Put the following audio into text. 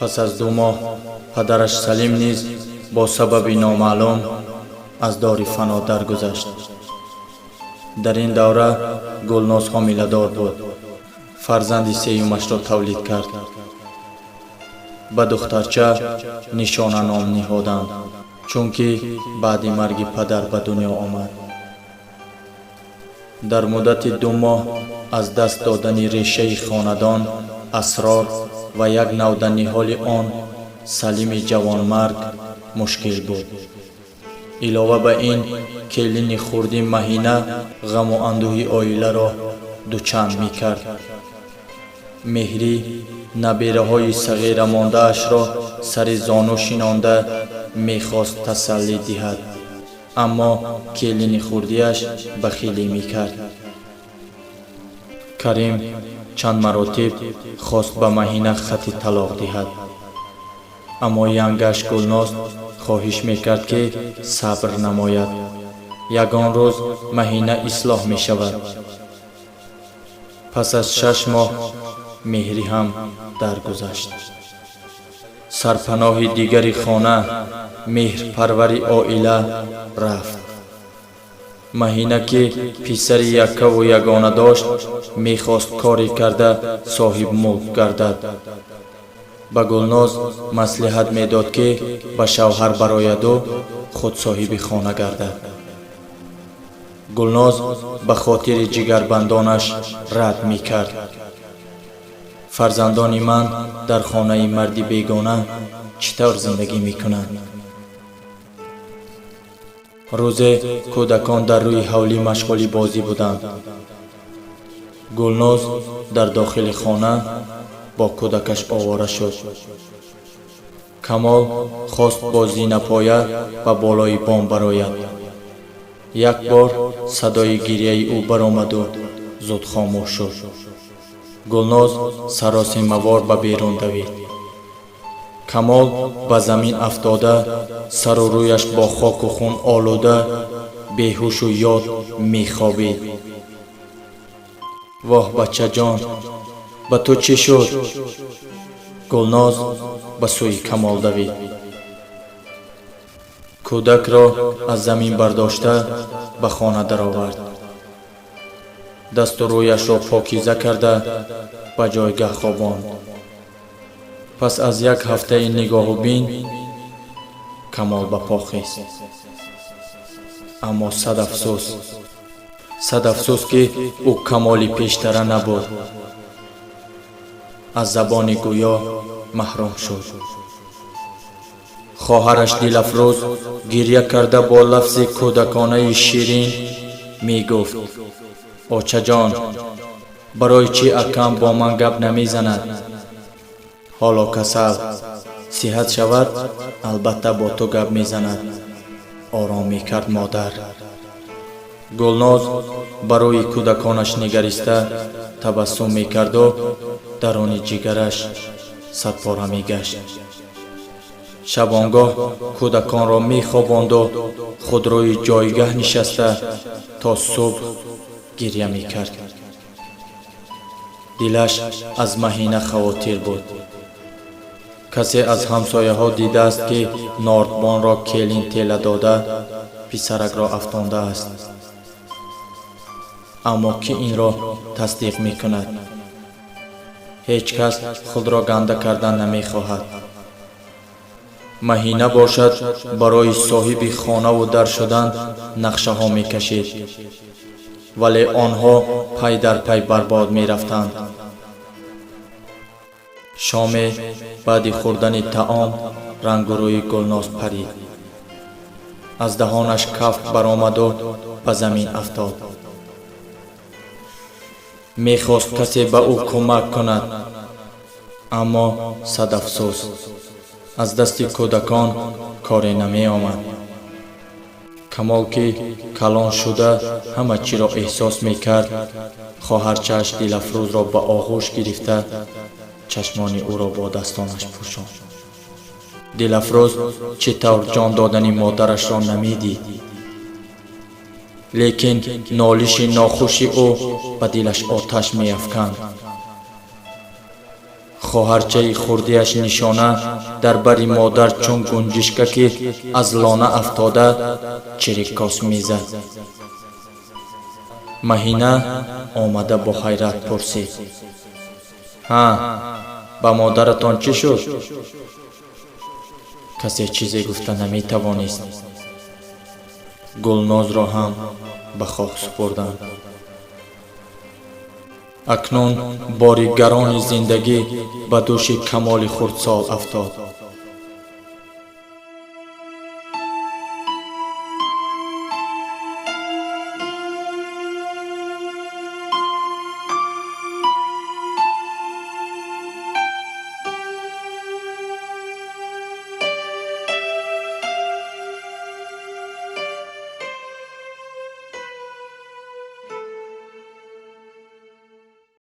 پس از 2 ماه پدرش سلیم نیز با سببی نامعلوم از دار فنا درگذشت. در این دوره گلناز حامله‌دار بود. فرزند سیومش را تولید کرد. به دخترچه نشانه نام نهادند، چونکه بعد مرگ پدر به دنیا آمد. در مدت 2 ماه از دست دادن ریشه خاندان، اسرار و یک نوع در نهال آن سلیم جوانمرد مشکل بود. علاوه به این کلین خردی مهینه غم و اندوهی عائله را دوچند می کرد. مهری نبیره های صغیر مانده اش را سر زانو شینانده می خواست تسلی دهد، اما کلین خردیش بخیلی می کرد. کریم چند مراتب خواست به مهینه خط طلاق دهد، اما ینگش گلناز خواهش میکرد که صبر نماید. یگان روز مهینه اصلاح می شود. پس از 6 ماه مهری هم درگذشت. سرپناه دیگری خانه، مهر پروری عائله رفت. مهینه که پسر یکه و یگانه داشت میخواست کاری کرده صاحب ملک گردد. به گلناز مصلحت میداد که به شوهر برآید و خود صاحب خانه گردد. گلناز به خاطر جگربندانش رد میکرد. فرزندان من در خانه مردی بیگانه چطور زندگی میکنند؟ روزه کودکان در روی حولی مشغول بازی بودند. گلناز در داخل خانه با کودکش آواره شد. کمال خواست با زینه پایه و بالای بام برآید. یک بار صدای گریه او برآمد و زود خاموش شد. گلناز سراسیمه‌وار به بیرون دوید. کمال به زمین افتاده، سر و رویش با خاک و خون آلوده بیهوش و یاد میخوابید. واه بچه جان، به تو چی شد؟ گلناز به سوی کمال دوید. کودک را از زمین برداشته به خانه درآورد. دست و رویش را پاکیزه کرده به جایگاه خواباند. پس از 1 هفته نگاه و بین کمال به پا خیست. اما صد افسوس که او کمالی پیشتره نبود. از زبان گویا محروم شد. خواهرش دلافروز گریه کرده با لفظ کودکانه شیرین می گفت: آچه جان، برای چی اکم با من گپ نمی زند؟ حالا کسل صحت شود البته با تو گپ می زند. آرام می کرد مادر. گلناز برای کودکانش نگریسته تبسم می کرد و درون جگرش صدپاره می گشت. شبانگاه کودکان را می خواباند و خود روی جایگاه نشسته تا صبح گریه می کرد. دلش از مهینه خواطر بود. کسی از همسایه ها دیده است که نردبان را کلین تیله داده پسرک را افتانده است، اما که این را تصدیق می کند؟ هیچ کس خود را گنده کردن نمی خواهد. مهینه باشد برای صاحب خانه و در شدن نقشه ها می کشید، ولی آنها پی در پی برباد می رفتند. شام بعد خوردن طعام رنگ و روی گلناز پرید. از دهانش کف برآمد و به زمین افتاد. میخواست کسی به او کمک کند، اما صد افسوس از دست کودکان کاری نمی آمد. کمال که کلان شده همه چی را احساس می کرد، خواهرچه‌اش دلافروز را به آغوش گرفته چشمان او را با دستانش پوشاند. دلافروز چطور جان دادن مادرش را نمیدید، لیکن نالش ناخوشی او به دلش آتش می افکند. хоҳарчаи хурдиаш нишона дар бари модар чун гунҷишка ки аз лона афтода чириккос мезад. маҳина омада бо ҳайрат пурсид: ҳа, ба модаратон чӣ шуд? касе чизе гуфта наметавонист. гулнозро ҳам ба хок супурданд. акнун бори гарони зиндагӣ ба дӯши камоли хурдсол афтод.